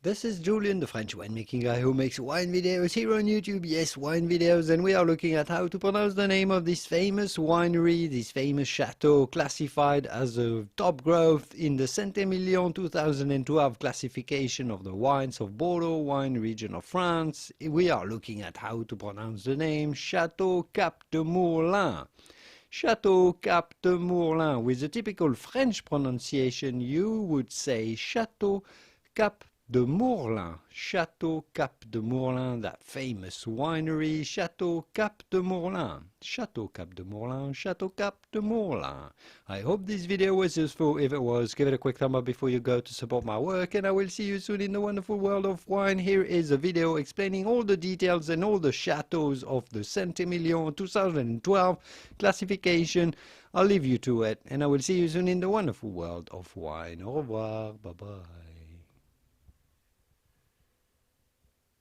This is Julien, the French winemaking guy who makes wine videos here on YouTube. Yes, wine videos, and we are looking at how to pronounce the name of this famous winery, this famous chateau, classified as a top growth in the Saint-Émilion 2012 classification of the wines of Bordeaux wine region of France. We are looking at how to pronounce the name Château Cap de Mourlin. Château Cap de Mourlin. With the typical French pronunciation, you would say Château Cap de Mourlin, Château Cap de Mourlin, that famous winery, Château Cap de Mourlin, Château Cap de Mourlin, Château Cap de Mourlin. I hope this video was useful. If it was, give it a quick thumb up before you go to support my work, and I will see you soon in the wonderful world of wine. Here is a video explaining all the details and all the chateaux of the Saint-Émilion 2012 classification. I'll leave you to it, and I will see you soon in the wonderful world of wine. Au revoir, bye-bye.